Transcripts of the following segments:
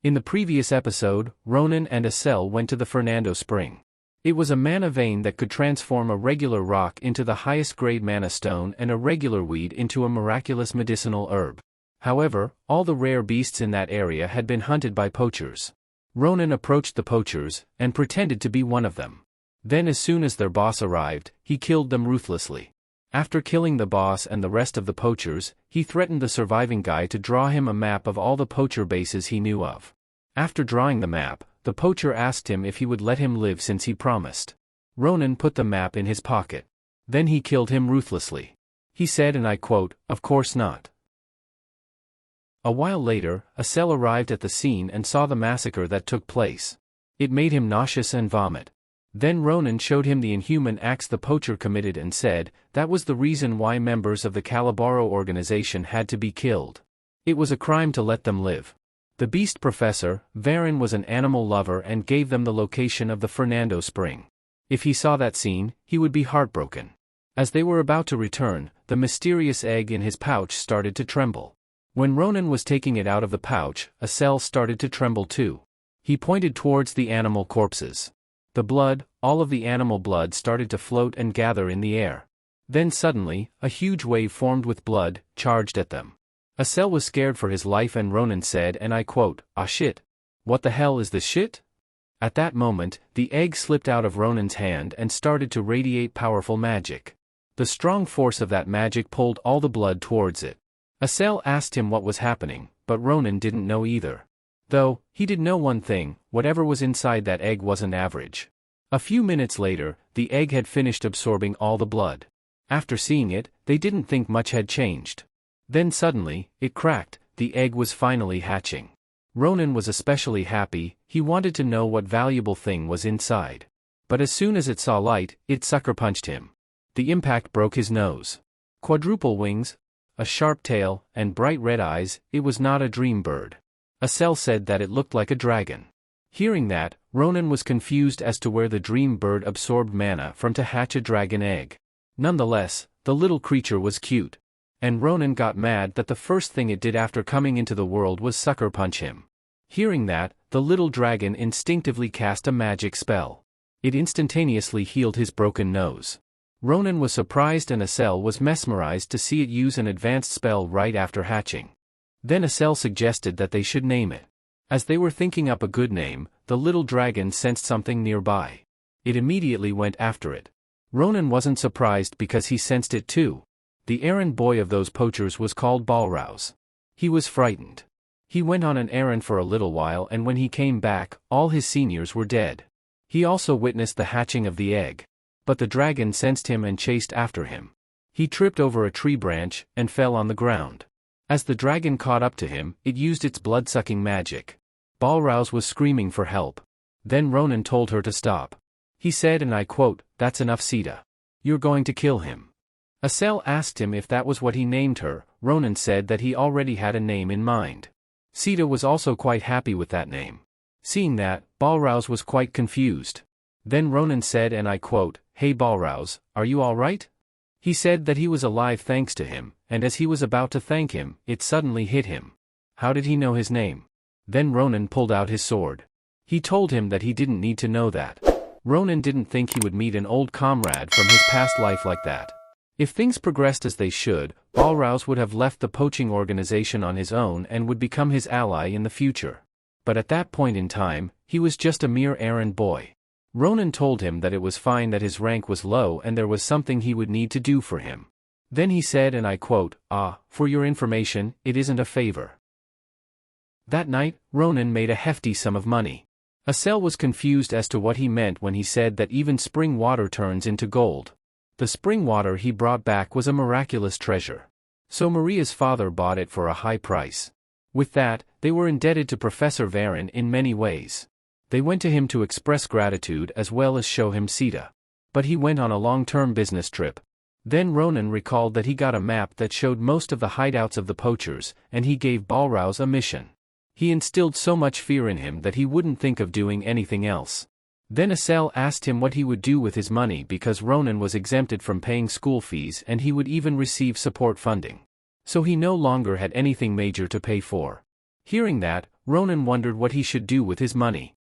In the previous episode, Ronan and Acel went to the Fernando Spring. It was a mana vein that could transform a regular rock into the highest grade mana stone and a regular weed into a miraculous medicinal herb. However, all the rare beasts in that area had been hunted by poachers. Ronan approached the poachers, and pretended to be one of them. Then as soon as their boss arrived, he killed them ruthlessly. After killing the boss and the rest of the poachers, he threatened the surviving guy to draw him a map of all the poacher bases he knew of. After drawing the map, the poacher asked him if he would let him live since he promised. Ronan put the map in his pocket. Then he killed him ruthlessly. He said, and I quote, "Of course not." A while later, Acel arrived at the scene and saw the massacre that took place. It made him nauseous and vomit. Then Ronan showed him the inhuman acts the poacher committed and said, that was the reason why members of the Calabaro organization had to be killed. It was a crime to let them live. The beast professor, Varen, was an animal lover and gave them the location of the Fernando Spring. If he saw that scene, he would be heartbroken. As they were about to return, the mysterious egg in his pouch started to tremble. When Ronan was taking it out of the pouch, Acel started to tremble too. He pointed towards the animal corpses. The blood, all of the animal blood started to float and gather in the air. Then suddenly, a huge wave formed with blood, charged at them. Acel was scared for his life and Ronan said, and I quote, "Ah shit. What the hell is this shit?" At that moment, the egg slipped out of Ronan's hand and started to radiate powerful magic. The strong force of that magic pulled all the blood towards it. Acel asked him what was happening, but Ronan didn't know either. Though, he did know one thing, whatever was inside that egg wasn't average. A few minutes later, the egg had finished absorbing all the blood. After seeing it, they didn't think much had changed. Then suddenly, it cracked, the egg was finally hatching. Ronan was especially happy, he wanted to know what valuable thing was inside. But as soon as it saw light, it sucker punched him. The impact broke his nose. Quadruple wings, a sharp tail, and bright red eyes, it was not a dream bird. Acel said that it looked like a dragon. Hearing that, Ronan was confused as to where the dream bird absorbed mana from to hatch a dragon egg. Nonetheless, the little creature was cute. And Ronan got mad that the first thing it did after coming into the world was sucker punch him. Hearing that, the little dragon instinctively cast a magic spell. It instantaneously healed his broken nose. Ronan was surprised and Acel was mesmerized to see it use an advanced spell right after hatching. Then Acel suggested that they should name it. As they were thinking up a good name, the little dragon sensed something nearby. It immediately went after it. Ronan wasn't surprised because he sensed it too. The errand boy of those poachers was called Balrouse. He was frightened. He went on an errand for a little while and when he came back, all his seniors were dead. He also witnessed the hatching of the egg. But the dragon sensed him and chased after him. He tripped over a tree branch and fell on the ground. As the dragon caught up to him, it used its blood-sucking magic. Balrouse was screaming for help. Then Ronan told her to stop. He said, and I quote, "That's enough, Sita. You're going to kill him." Acel asked him if that was what he named her. Ronan said that he already had a name in mind. Sita was also quite happy with that name. Seeing that, Balrouse was quite confused. Then Ronan said, and I quote, "Hey Balrouse, are you alright?" He said that he was alive thanks to him, and as he was about to thank him, it suddenly hit him. How did he know his name? Then Ronan pulled out his sword. He told him that he didn't need to know that. Ronan didn't think he would meet an old comrade from his past life like that. If things progressed as they should, Balrouse would have left the poaching organization on his own and would become his ally in the future. But at that point in time, he was just a mere errand boy. Ronan told him that it was fine that his rank was low and there was something he would need to do for him. Then he said, and I quote, "For your information, it isn't a favor." That night, Ronan made a hefty sum of money. Acel was confused as to what he meant when he said that even spring water turns into gold. The spring water he brought back was a miraculous treasure. So Maria's father bought it for a high price. With that, they were indebted to Professor Varen in many ways. They went to him to express gratitude as well as show him Sita. But he went on a long-term business trip. Then Ronan recalled that he got a map that showed most of the hideouts of the poachers, and he gave Balrouse a mission. He instilled so much fear in him that he wouldn't think of doing anything else. Then Acel asked him what he would do with his money because Ronan was exempted from paying school fees and he would even receive support funding. So he no longer had anything major to pay for. Hearing that, Ronan wondered what he should do with his money.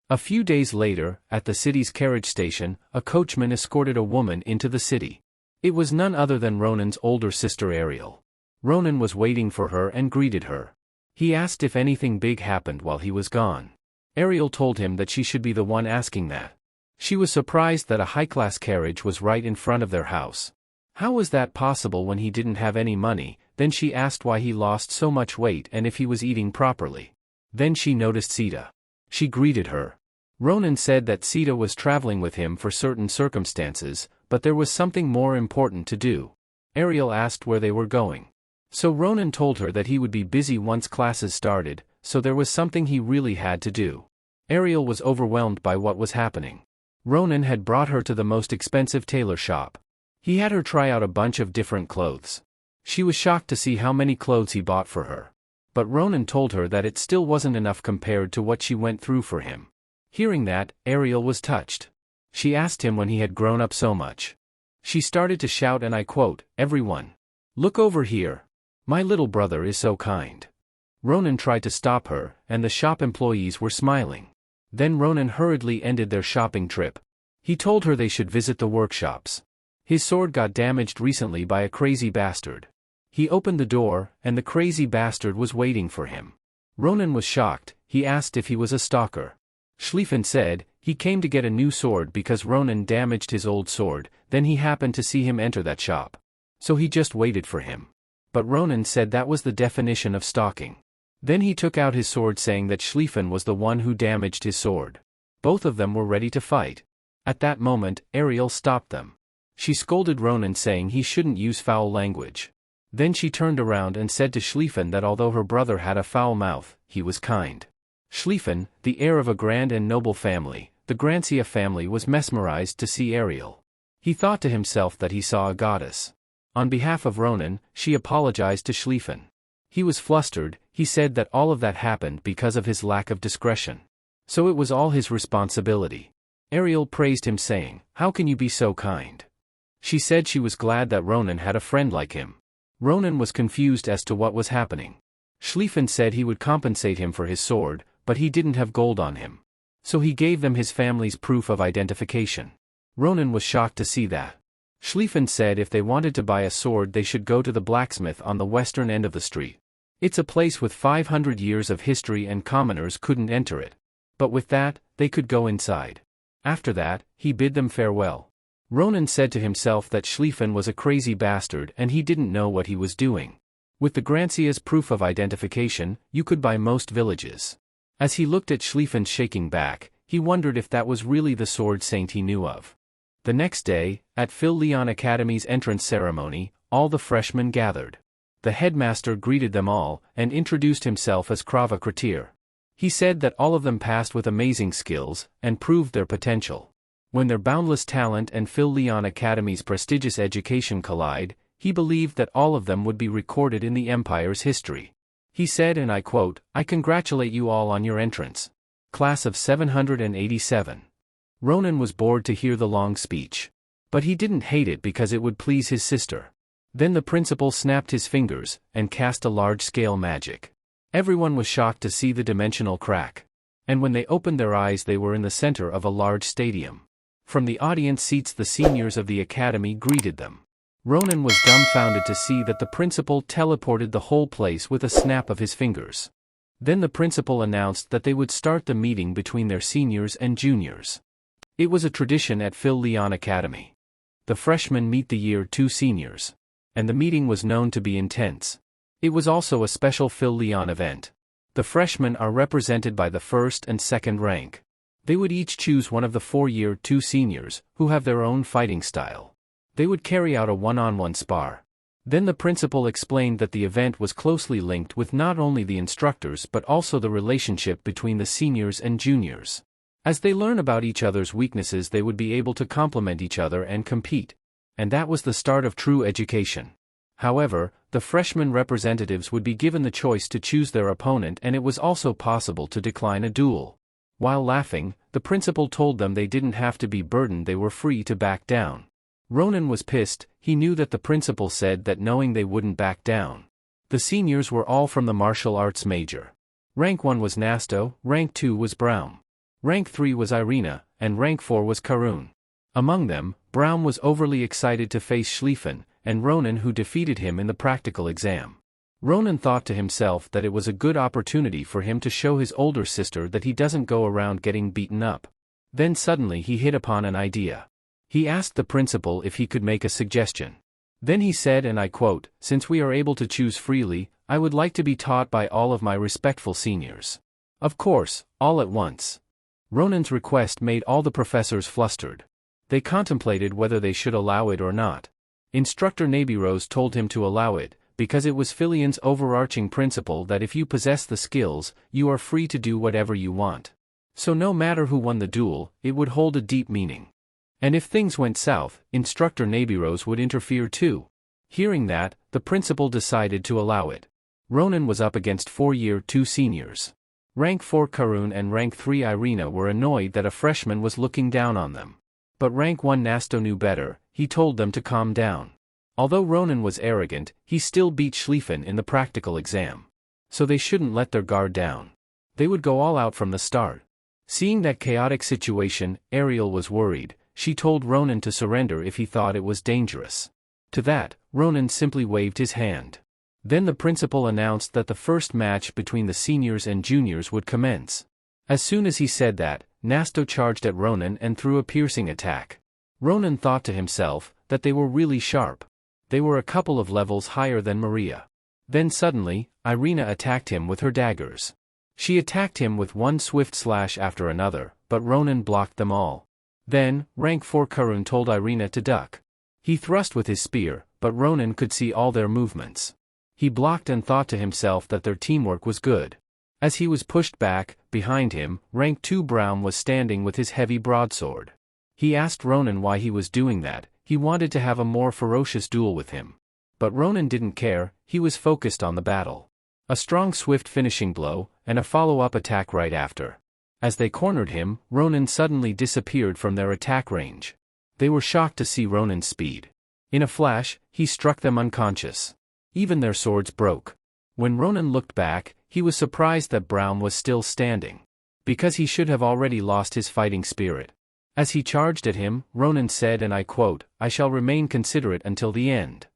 A few days later, at the city's carriage station, a coachman escorted a woman into the city. It was none other than Ronan's older sister Ariel. Ronan was waiting for her and greeted her. He asked if anything big happened while he was gone. Ariel told him that she should be the one asking that. She was surprised that a high-class carriage was right in front of their house. How was that possible when he didn't have any money? Then she asked why he lost so much weight and if he was eating properly. Then she noticed Sita. She greeted her. Ronan said that Sita was traveling with him for certain circumstances, but there was something more important to do. Ariel asked where they were going. So Ronan told her that he would be busy once classes started, so there was something he really had to do. Ariel was overwhelmed by what was happening. Ronan had brought her to the most expensive tailor shop. He had her try out a bunch of different clothes. She was shocked to see how many clothes he bought for her. But Ronan told her that it still wasn't enough compared to what she went through for him. Hearing that, Ariel was touched. She asked him when he had grown up so much. She started to shout, and I quote, "Everyone, look over here. My little brother is so kind." Ronan tried to stop her, and the shop employees were smiling. Then Ronan hurriedly ended their shopping trip. He told her they should visit the workshops. His sword got damaged recently by a crazy bastard. He opened the door, and the crazy bastard was waiting for him. Ronan was shocked. He asked if he was a stalker. Schlieffen said, he came to get a new sword because Ronan damaged his old sword, then he happened to see him enter that shop. So he just waited for him. But Ronan said that was the definition of stalking. Then he took out his sword saying that Schlieffen was the one who damaged his sword. Both of them were ready to fight. At that moment, Ariel stopped them. She scolded Ronan saying he shouldn't use foul language. Then she turned around and said to Schlieffen that although her brother had a foul mouth, he was kind. Schlieffen, the heir of a grand and noble family, the Grancia family, was mesmerized to see Ariel. He thought to himself that he saw a goddess. On behalf of Ronan, she apologized to Schlieffen. He was flustered. He said that all of that happened because of his lack of discretion. So it was all his responsibility. Ariel praised him saying, "How can you be so kind?" She said she was glad that Ronan had a friend like him. Ronan was confused as to what was happening. Schlieffen said he would compensate him for his sword, but he didn't have gold on him. So he gave them his family's proof of identification. Ronan was shocked to see that. Schlieffen said if they wanted to buy a sword they should go to the blacksmith on the western end of the street. It's a place with 500 years of history and commoners couldn't enter it. But with that, they could go inside. After that, he bid them farewell. Ronan said to himself that Schlieffen was a crazy bastard and he didn't know what he was doing. With the Grancia's proof of identification, you could buy most villages. As he looked at Schlieffen's shaking back, he wondered if that was really the sword saint he knew of. The next day, at Phil Leon Academy's entrance ceremony, all the freshmen gathered. The headmaster greeted them all, and introduced himself as Krava Kratir. He said that all of them passed with amazing skills, and proved their potential. When their boundless talent and Phil Leon Academy's prestigious education collide, he believed that all of them would be recorded in the Empire's history. He said, and I quote, "I congratulate you all on your entrance. Class of 787. Ronan was bored to hear the long speech. But he didn't hate it because it would please his sister. Then the principal snapped his fingers, and cast a large-scale magic. Everyone was shocked to see the dimensional crack. And when they opened their eyes they were in the center of a large stadium. From the audience seats the seniors of the academy greeted them. Ronan was dumbfounded to see that the principal teleported the whole place with a snap of his fingers. Then the principal announced that they would start the meeting between their seniors and juniors. It was a tradition at Phil Leon Academy. The freshmen meet the Year 2 seniors. And the meeting was known to be intense. It was also a special Phil Leon event. The freshmen are represented by the first and second rank. They would each choose one of the 4 Year 2 seniors, who have their own fighting style. They would carry out a one-on-one spar. Then the principal explained that the event was closely linked with not only the instructors but also the relationship between the seniors and juniors. As they learn about each other's weaknesses they would be able to complement each other and compete. And that was the start of true education. However, the freshman representatives would be given the choice to choose their opponent and it was also possible to decline a duel. While laughing, the principal told them they didn't have to be burdened, they were free to back down. Ronan was pissed. He knew that the principal said that knowing they wouldn't back down. The seniors were all from the martial arts major. Rank 1 was Nasto, Rank 2 was Braum. Rank 3 was Irina, and Rank 4 was Karun. Among them, Braum was overly excited to face Schlieffen, and Ronan who defeated him in the practical exam. Ronan thought to himself that it was a good opportunity for him to show his older sister that he doesn't go around getting beaten up. Then suddenly he hit upon an idea. He asked the principal if he could make a suggestion. Then he said, and I quote, "Since we are able to choose freely, I would like to be taught by all of my respectful seniors. Of course, all at once." Ronan's request made all the professors flustered. They contemplated whether they should allow it or not. Instructor Nabirose told him to allow it, because it was Filian's overarching principle that if you possess the skills, you are free to do whatever you want. So no matter who won the duel, it would hold a deep meaning. And if things went south, Instructor Nabirose would interfere too. Hearing that, the principal decided to allow it. Ronan was up against 4-year 2 seniors. Rank 4 Karun and Rank 3 Irina were annoyed that a freshman was looking down on them. But Rank 1 Nasto knew better. He told them to calm down. Although Ronan was arrogant, he still beat Schlieffen in the practical exam. So they shouldn't let their guard down. They would go all out from the start. Seeing that chaotic situation, Ariel was worried. She told Ronan to surrender if he thought it was dangerous. To that, Ronan simply waved his hand. Then the principal announced that the first match between the seniors and juniors would commence. As soon as he said that, Nasto charged at Ronan and threw a piercing attack. Ronan thought to himself that they were really sharp. They were a couple of levels higher than Maria. Then suddenly, Irina attacked him with her daggers. She attacked him with one swift slash after another, but Ronan blocked them all. Then, Rank 4 Karun told Irina to duck. He thrust with his spear, but Ronan could see all their movements. He blocked and thought to himself that their teamwork was good. As he was pushed back, behind him, Rank 2 Braum was standing with his heavy broadsword. He asked Ronan why he was doing that. He wanted to have a more ferocious duel with him. But Ronan didn't care, he was focused on the battle. A strong swift finishing blow, and a follow-up attack right after. As they cornered him, Ronan suddenly disappeared from their attack range. They were shocked to see Ronan's speed. In a flash, he struck them unconscious. Even their swords broke. When Ronan looked back, he was surprised that Braum was still standing. Because he should have already lost his fighting spirit. As he charged at him, Ronan said, and I quote, "I shall remain considerate until the end."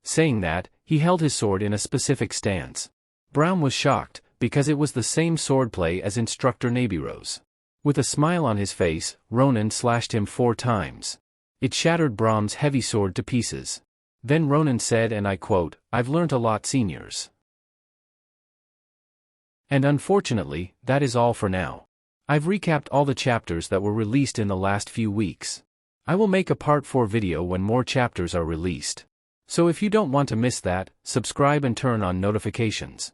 Saying that, he held his sword in a specific stance. Braum was shocked, because it was the same swordplay as Instructor Nabirose. With a smile on his face, Ronan slashed him 4 times. It shattered Braum's heavy sword to pieces. Then Ronan said, and I quote, "I've learnt a lot, seniors." And unfortunately, that is all for now. I've recapped all the chapters that were released in the last few weeks. I will make a part 4 video when more chapters are released. So if you don't want to miss that, subscribe and turn on notifications.